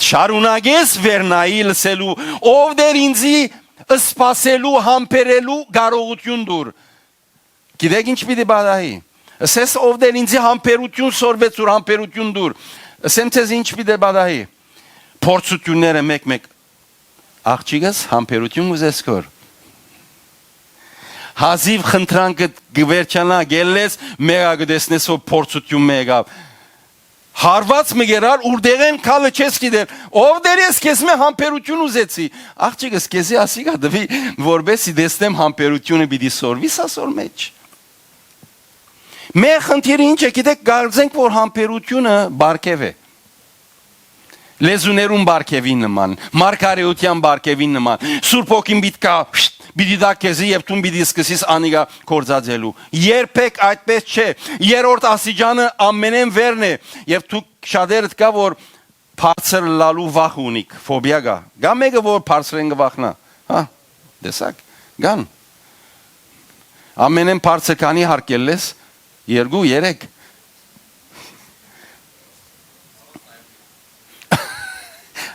Speaker 1: Շարունակես վերնայի լսելու, ով դեր ինձի սպասելու, համբերելու գարողություն դուր։ Գիտեք ինչ պիտի բադահի։ Ասես ով դեր ինձի համբերություն սորվեց ուր համբերություն դուր։ Ասեմ ցեզ ինչ պիտի բադահի։ Փորձությունները մեկ-մեկ աղջիկս համբերություն ուզես կոր։ Հազիվ խնդրանքը գվերջանա գելես, մեղա գտեսնես որ փորձություն մեղավ։ Հարված մգերար ուրդեղեն քալը չես գիտեր ով դեր ես քեզ մե համբերություն ուզեցի աղջիկս քեզի ասիգա դվի որբեսի դեսնեմ համբերությունը պիտի սորվի սասոր մեջ մեր խնդիրը ինչ է գիտեք գարձենք որ համբերությունը բարգև է լեզուներուն բարգևին նման մարգարեության բարգևին նման Սուրբ ոգին պիտի Բիդի դա քեզի եւ դու բիդի սկսես անիգա կորձածելու երբեք այդպես չէ երրորդ աստիճանը ամենեն վերն է եւ դու շատերդ կա որ բարձր լալու վախ ունիք ֆոբիա գա մեկը որ բարձրեն գվախնա հա դեսակ գան ամենեն բարձր քանի հարկել ես 2-3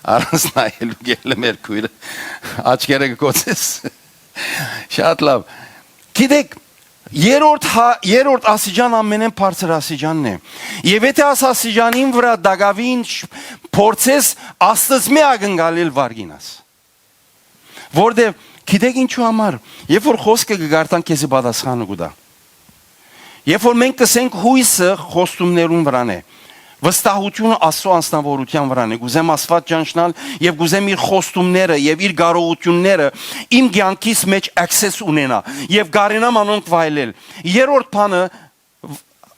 Speaker 1: Առանց նայելու գելը մեր քույրը աչքերը կկոցես Շատ լավ Գիտեք Երրորդ ասիջան ամենեն բարձր ասիջանն է։ Եվ եթե աս ասիջանին վրա դակավին փորձես աստծմե ակնկալել վարգինաս։ Որտեղ գիտեք ինչու համար, երբ որ խոսքը կգարտան քեզի պատասխանը կուտա։ Երբ որ մենք կսենք հույսը խոստումներուն վրան է, վստահությունը Աստծո անձնավորության վրան է, գուզեմ Աստված ճանչնալ եւ գուզեմ իր խոստումները եւ իր կարողությունները իմ կյանքիս մեջ access ունենա եւ գարենամ անոնք վայելել։ Երրորդ բանը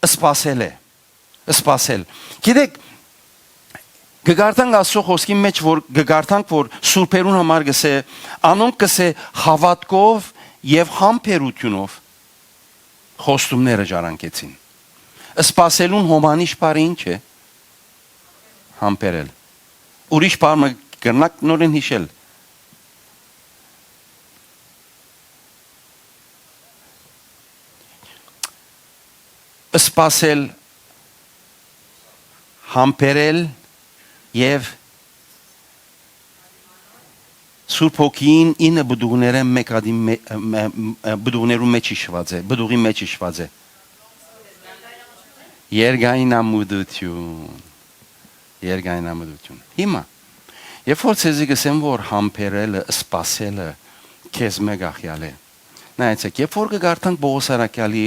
Speaker 1: սպասել է։ Սպասել։ Գիտեք, գարտանք Աստծո խոսքի մեջ, որ գարտանք, որ սուրբերուն համար գսե, անոնք գսե հավատքով եւ համբերությունով խոստումները ժառանգեցին։ Սպասելուն հոմանիշ բառը ինչ է։ Համբերել։ Ուրիշ բառը կրնակ նորեն հիշել։ Սպասել, համբերել եւ Սուրբ Հոգին ինը բդուղները մեկադի բդուղներու մեջ իշխված է, բդուղի մեջ իշխված է։ Երգայնամդություն։ Հիմա, երբ որ ցեզի գսեմ, որ համբերելը, սպասելը քեզ մեկ ախյալ է։ Նայեցեք, երբ որ կգարտանք Պողոս Արաքյալի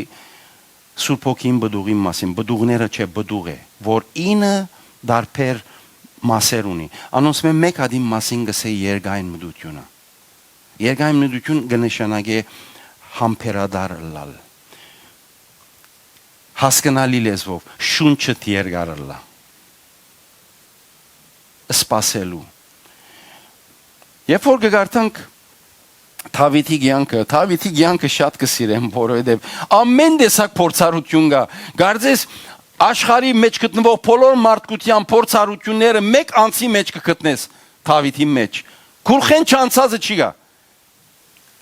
Speaker 1: Սուրբ Հոգին բդուղի մասին, բդուղները չէ, բդուղ է, որ ինը դարբեր մասեր ունի։ Անոնց մեկ ադիմ մասին գսե երգայնմդությունը։ Երգայնմդություն կնշանակե համբերադար լալ։ Հասկանալի լեզվով, շունչը երկարելա։ Սպասելու։ Երբ որ կգարտանք Դավիթի կյանքը շատ կսիրեմ, որովհետև ամեն տեսակ փորձառություն կա։ Գարձես աշխարհի մեջ գտնվող բոլոր մարդկության փորձառությունները մեկ անցի մեջ կգտնես Դավիթի մեջ։ Քուրխեն չանցածը չի գա։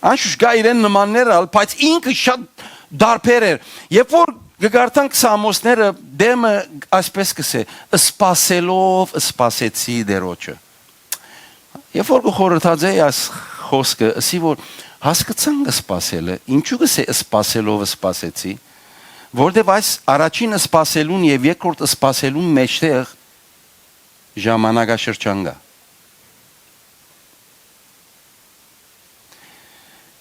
Speaker 1: Անշուշտ կա իրեն նմանները, բայց ինքը շատ դարբեր էր։ Երբ որ գարտանք Սամոսները դեմը այսպես կսե, սպասելով սպասեցի դերոջը։ Երբ որ խորհրդած է այս խոսքը, ասի որ հասկացան սպասելը, ինչու կսե սպասելով սպասեցի, որտեվ այս առաջին սպասելուն եւ երկրորդ սպասելուն մեջտեղ ժամանակաշրջան կա։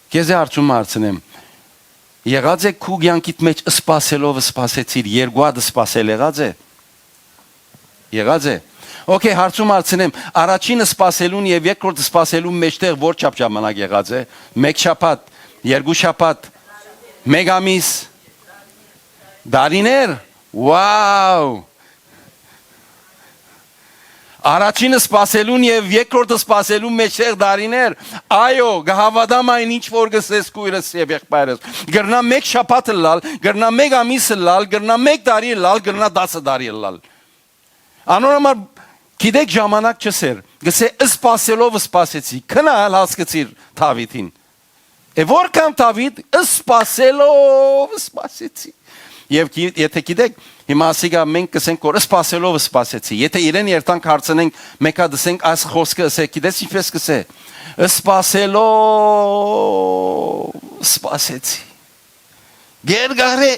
Speaker 1: Քեզ հարցում հարցնեմ, եղած է քու կյանքիդ մեջ սպասելով սպասեցիր, երկուад սպասել եղած է։ Եղած է։ Okay, հարցում հարցնեմ, առաջինը սպասելուն եւ երկրորդը սպասելուն մեջտեղ որ չափ ժամանակ եղած է։ Մեկ շաբաթ, երկու շաբաթ, մեկ ամիս, դարիներ։ Վաու։ Առաջինը սպասելուն եւ երկրորդը սպասելուն մեջտեղ դարիներ։ Այո, գահավադամ այն ինչ որ գսես քույրս եւ եղբայրս։ Գրնա մեկ շաբաթ լալ, գրնա մեկ ամիս լալ, գրնա մեկ տարի լալ, գրնա 10 տարի լալ։ Անորոմար գիտեք ժամանակ չսեր, գսե սպասելով սպասեցի, քնալ հասկացիր Դավիթին։ Որքան Դավիթ սպասելով սպասեցի։ Եվ եթե գիտեք, հիմա ասիկա մենք կսենք որ սպասելով սպասեցի։ Եթե իրեն երթանք հարցնենք, մեկա դսենք այս խոսքը ասե, գիտես ինչպես կսե։ Սպասելով սպասեցի։ Գերգարե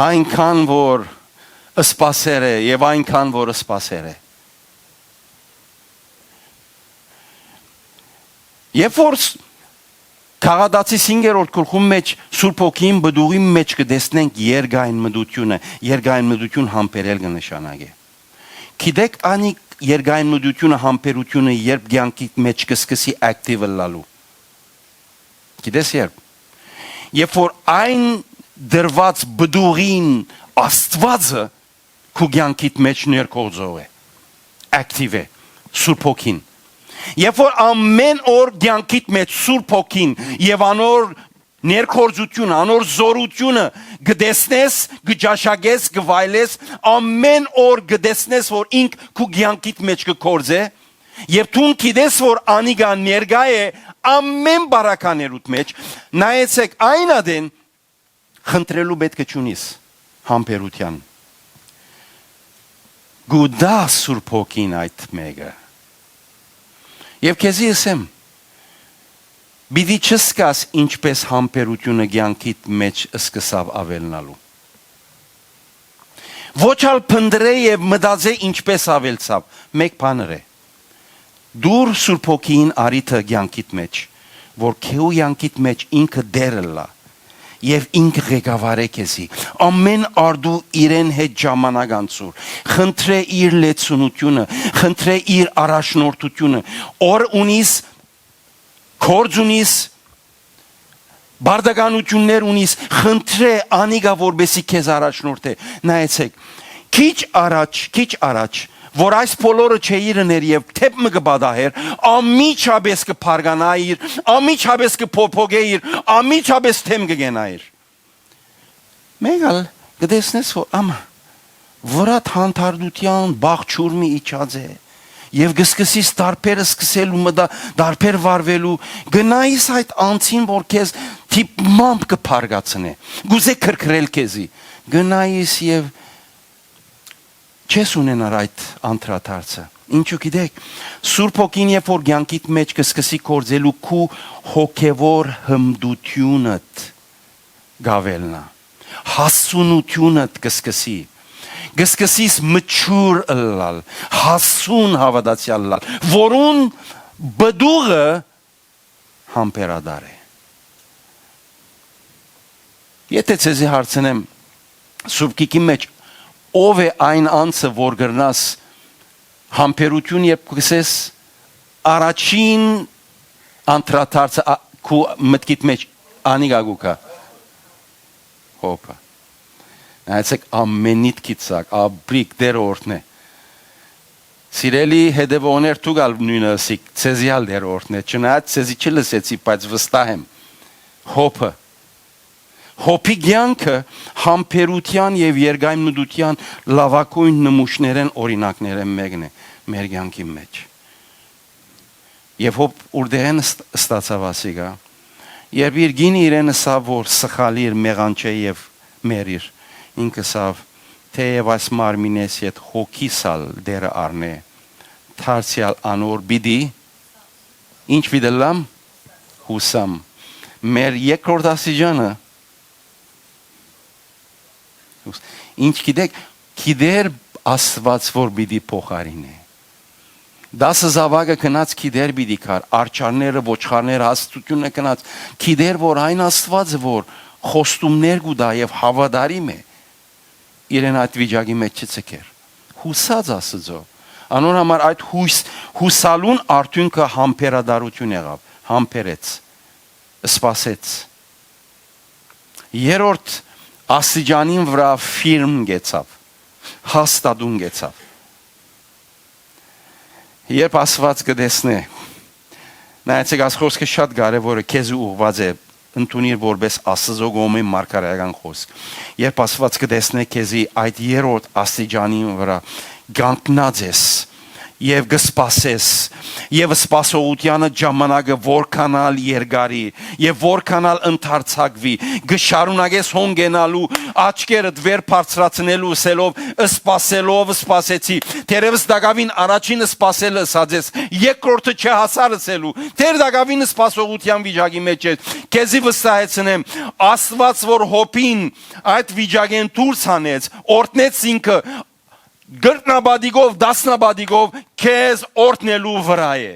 Speaker 1: այնքան որ սպասեր է եւ այնքան որ սպասեր է։ Երբ որ Քաղաքացի 5-րդ գլխում մեջ Սուրբ Հոգին բդուղի մեջ կտեսնենք երգայնմդություն համբերել կնշանակե։ Գիտեք անի երգայնմդությունը համբերությունը երբ կյանքի մեջ կսկսի ակտիվ լալու։ Գիտես երբ։ Երբ որ այն դրված բդուղին Աստվածը քու կյանքիդ մեջ ներկոծող է։ Ակտիվ է Սուրբ Հոգին։ Երբ որ ամեն օր կյանքիդ մեջ Սուրբ Հոգին եւ անոր ներկործությունը, անոր զորությունը գտեսնես, գճաշակես, գվայլես, ամեն օր գտեսնես, որ ինք քու կյանքիդ մեջ կկործե, եւ դու գիտես, որ անիգա ներկա է ամեն բարականերուդ մեջ, նայեցեք այն ադեն խնդրելու պետք է չունիս համբերության։ Գուդա Սուրբ Հոգին այդ մեկը։ Եվ քեզի ասեմ, Բիդի չսկաս ինչպես համբերությունը կյանքիդ մեջ սկսավ ավելնալու։ Ոչ ալ փնդրե եւ մտածե ինչպես ավելցավ, մեկ բաներ է։ Դուր Սուրբ Հոգին արիթը կյանքիդ մեջ, որ քեու կյանքիդ մեջ ինքը դերը լա եւ ինքը ղեկավարե քեզի։ Ամեն արդու իրեն հետ ժամանակ անցուր։ Խնդրե իր լեցունությունը, խնդրե իր առաջնորդությունը։ Օր ունիս կորձ ունիս բարդականություններ ունիս, խնդրե անիգա որբեսի քեզ առաջնորդ է։ Նայեցեք, քիչ առաջ, որ այս բոլորը չէիրներ եւ թեփ մը կբադահեր, ամիջապես կփարգանայիր, ամիջապես կփոփոգեիր, ամիջապես թեմ կգենայիր։ Մեգալ կդեսնես որ ամա վրատ հանդարտության բաղչուրմի իջած է եւ գսկսիս տարբերը սկսելու մտա տարբեր վարվելու գնայիս այդ անցին որ քեզ թիպմամբ կփարգացնե գուզե քրքրել քեզի գնայիս եւ չես ունենար այդ անդրադարձը ինչու գիտեք Սուրբ Հոգին երբ որ կյանքիդ մեջ կսկսի կործելու քու հոգեվոր հմդությունդ գավելնա հասունությունդ կսկսի Գսկսիս մչուր ըլլալ, հասուն հավատացյալ լալ, որուն բդուղը համբերադար է։ Եթե ցեզի հարցնեմ Սուրբ Գիրքի մեջ ով է այն անձը, որ գրնաս համբերություն երբ կսես առաջին անդրադարձը քու մտքիդ մեջ անիգագուկա հոպա Այսեք ամենիդ կիցակ, աբրիկ դեր օրդն է։ Սիրելի հետևողներ տուգալ նույնը սիկ, ցեզիալ դեր օրդն է, չնայած ցեզի չլսեցի, բայց վստահ եմ։ Հոպը։ Հոպի կյանքը համբերության եւ երկայնմտության լավագույն նմուշներեն օրինակներեն մեկն է մեր կյանքի մեջ։ Եվ հոպ ուրդեն ստացավ ասիգա։ Երբ իր գինի իրենը սա որ սխալի իր մեղանչե եւ մերիր ինքսավ թեև այս մարմինես հետ հոգիսալ դերը առնե թարցիալ անոր բիդի ինչ վիդելամ հուսամ մեր երկրորդ ասիջանը ինչ գիտեր Աստված որ բիդի փոխարինե դասը զավակը կնած գիտեր բիդի կար արչարները ոչխարները հաստությունը կնած գիտեր որ այն Աստվածը որ խոստումներ գուտա եւ հավատարիմ է իրեն այդ վիճակի մեջ չցկեր հուսած ասծո անոր համար այդ հուսալուն արդյունքը համբերադարություն եղավ համբերեց սպասեց երրորդ աստիճանին վրա ֆիրմ գեցավ հաստատուն գեցավ երբ Աստված կդեսնե նայեցեք այս խոսքը շատ կարևոր է քեզ ուղված է ընդունիր որպես Աստծո գոմի մարգարեական խոսք երբ Աստված կդեսնե քեզի այդ երրորդ աստիճանին վրա գանտնած ես եւ գսպասես եւ սպասողությանը ժամանակը որքանալ երկարի եւ որքանալ ընթարցակվի գշարունակես հոնգենալու աչքերդ վեր բարձրացնելու սելով սպասեցի թերևս դակավին առաջինը սպասելը սածես երկրորդը չհասարեցելու թեր դակավին սպասողության վիճակի մեջ է քեզի վստահեցնեմ Աստված որ հոպին այդ վիճակեն դուրս հանեց օրտնեց ինքը Գրտնաբադիկով, դասնաբադիկով քեզ օրտնելու վրա է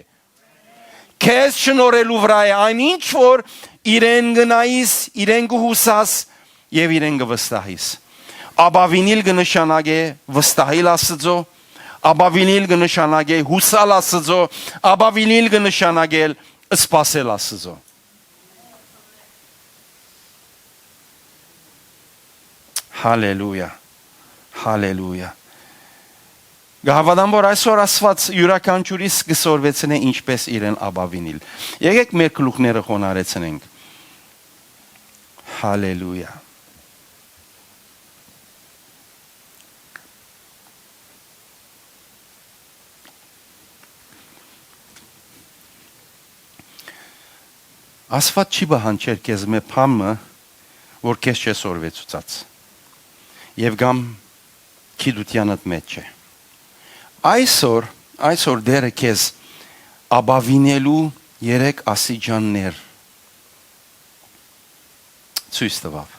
Speaker 1: քեզ շնորհելու վրա է այնինչ որ իրեն գնայիս, իրեն գհուսաս եւ իրեն գվստահիս Աբավինիլ կնշանակե վստահիլ Աստծո Աբավինիլ կնշանակե հուսալ Աստծո Աբավինիլ կնշանակել սպասել Աստծո Հալելույա Հալելույա Գահավադան որ այսօր Աստված յուրաքանչյուրիս կսորվեցնե ինչպես իրեն աբավինիլ Եկեք մեր գլուխները խոնարհեցնենք Հալելույա Աստված չի բանջեր քեզ մե փամը որ քեզ չսորվեցուցած Եվ գամ քիդությանդ մեջ է Այսօր դերը քեզ աբավինելու երեք ասիջաններ ցույց տվավ։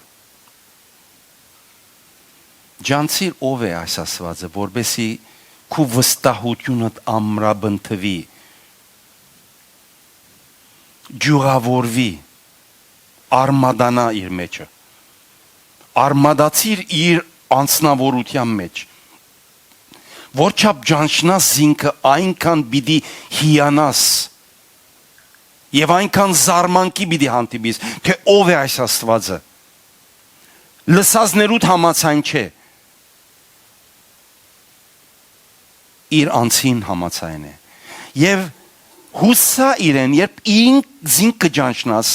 Speaker 1: Ջանցիր ով է այս Աստվածը, որբեսի քու վստահությունդ ամրաբնթվի, ջուղավորվի, արմադանա իր մեջը, արմադացիր իր անձնավորության մեջ, որչափ ջանչնաս զինքը այնքան պիտի հիանաս եւ այնքան զարմանքի պիտի հանդիպիս, թե ով է այս Աստվածը։ Լսածներուդ համաձայն չէ, իր անձին համաձայն է։ Եվ հուսա իրեն, երբ զինքը ջանչնաս,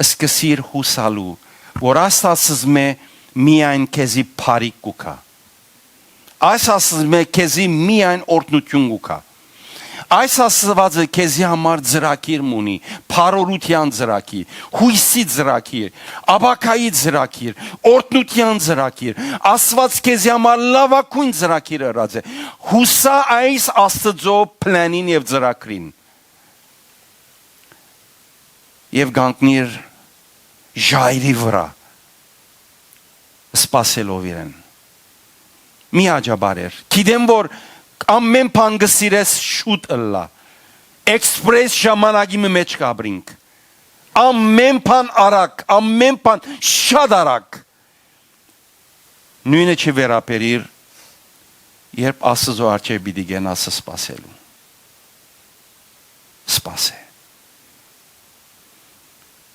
Speaker 1: սկսիր հուսալու, որ Աստվածը միայն քեզի փարիկ կուքա։ Այս Աստվածը քեզի միայն օրհնություն կուքա։ Այս Աստվածը քեզի համար ծրագիր ունի, փարորության ծրագիր, հույսի ծրագիր, աբակայի ծրագիր, օրհնության ծրագիր։ Աստված քեզի համար լավագույն ծրագիր ըրած է։ Հուսա այս Աստծո պլանին եւ ծրագրին։ Եվ գանքնիր ժայռի վրա, սպասելով իրեն։ Մի աջաբարեր, գիտեմ որ ամեն բան գսիրես շուտ ըլլա, էքսպրես ժամանակի մեջ կաբրինք, ամեն բան արագ, ամեն բան շատ արագ, նույնը չվերապերիր, երբ Աստծո առջև պիտի գնաս սպասելու, սպասե,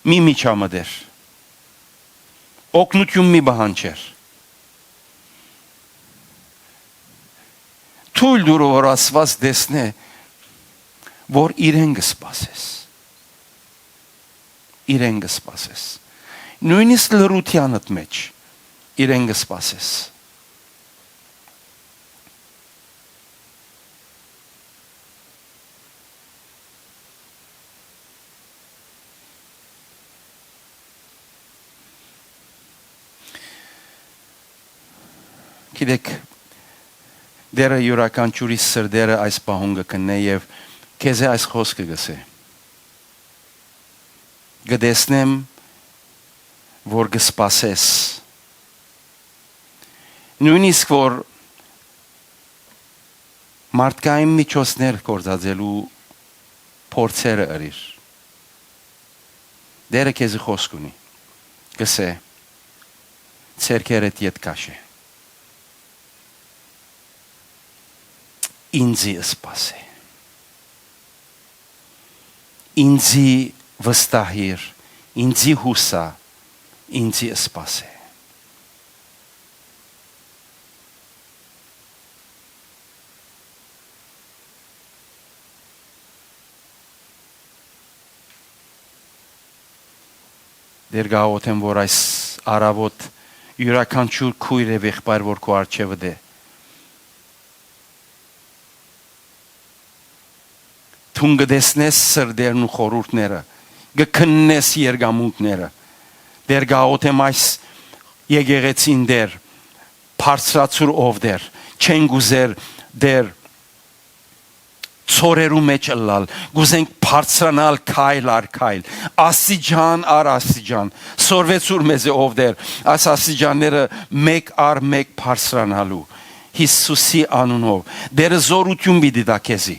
Speaker 1: մի միջամտեր, օգնություն մի բանջեր, թույլ տուր որ Աստված տեսնե, որ իրեն կսպասես, իրեն կսպասես, նույնիսկ լռությանդ մեջ իրեն կսպասես։ Գիտեք, դերը յուրաքանչյուրի սրտերը այս պահուն կգտնե եւ քեզ այս խոսքը գսե։ Գտեսնեմ, որ կսպասես։ Նույնիսկ որ մարդկային միջոցներ կործածելու փորձերը ըրիր։ Դերը քեզ խոսք ունի։ Գսե, ցերկերդ ետ կաշե։ Ինձի սպասե, ինձի վստահիր, ինձի հուսա, ինձի սպասե։ Դեր գաղոթեմ, որ այս առավոտ յուրաքանչյուր քույր եւ եղբայր, որ քո առջևը դե, թուն գտեսնես սրդերն ու խորհուրդները, գքննես երգամունքները, դեր գաղոթեմ այս եկեղեցին դեր, բարձրացուր ով դեր, չեն գուզեր դեր ծորերու մեջ ըլլալ, գուզենք բարձրանալ քայլ առ քայլ, աստիճան առ աստիճան, սորվեցուր մեզ ով դեր, այս աստիճանները մեկ առ մեկ բարձրանալու, Հիսուսի անունով, դերը զորություն պիտի տա քեզի։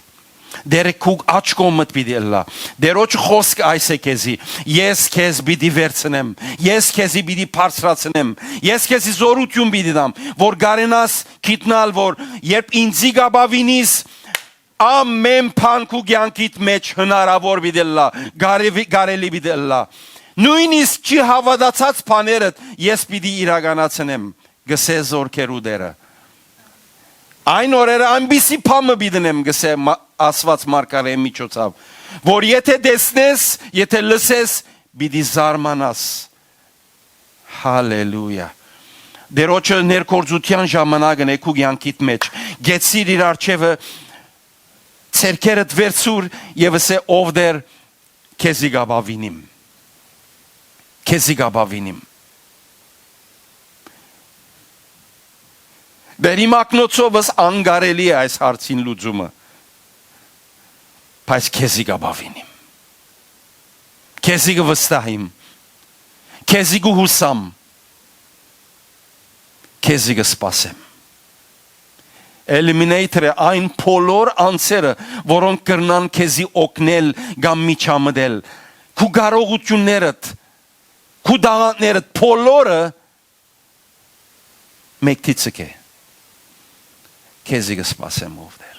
Speaker 1: Դերը քու աչ կողմդ պիտի ըլլա, դերոջ խոսք այս է քեզի, ես քեզ պիտի վերցնեմ, ես քեզի պիտի բարձրացնեմ, ես քեզի զորություն պիտի տամ, որ գարենաս գիտնալ, որ երբ ինձի գաբավինիս, ամեն բան քու կյանքիդ մեջ հնարավոր պիտի ըլլա, կարելի պիտի ըլլա, նույնիսկ չհավատացած բաներդ ես պիտի իրականացնեմ, գսե զորքերու դերը։ Այն օրերը այնպիսի բան պիտենեմ գսե Աստված մարգարեի միջոցով, որ եթե տեսնես, եթե լսես, պիտի զարմանաս։ Հալելույա։ Դերոջը ներկործության ժամանակն է քու կյանքիդ մեջ, գեցիր իր առջևը, ցերկերդ վերցուր եւ ասե ով դեր քեզի գաբավինիմ։ Քեզի գաբավինիմ։ Դերի մակնոցովս անգարելի է այս հարցին լուծումը, բայց քեզի գաբավինիմ, քեզի գվստահիմ, Քեզի գուհուսամ, քեզի կսպասեմ։ Eliminator-ը այն բոլոր անձերը, որոնք կրնան քեզի օգնել կամ միջամտել։ Քու կարողություններդ, քու դաղաններդ բոլորը մեկտիցք է։ Քեզի կսպասեմ ով դեր։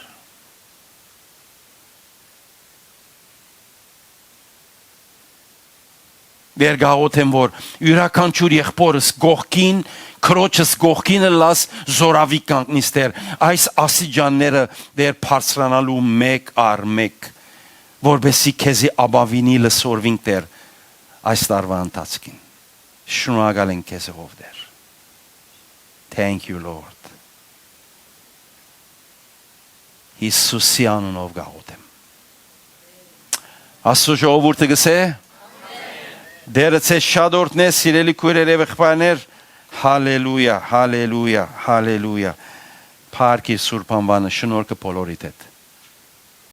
Speaker 1: Վերգաղոթեմ, որ յուրաքանչյուր եղբորս գողքին, քրոջս գողքինը լաս զորավի կանգնիս դեր, այս ասիջանները դեր բարձրանալու մեկ առ մեկ, որբեսի քեզի աբավինի լսորվինք դեր այս տարվա ընթացքին։ Շնորհակալ ենք քեզ ով դեր։ Thank you Lord։ Հիսուսի անունով գաղոթեմ։ Աստծո ժողովուրդը գսե Դերը ցե շատ օրհնե սիրելի քույրեր եւ եղբայրներ հալելույա հալելույա հալելույա Փառքի Սուրբ անվանը շնորհքը բոլորիդ հետ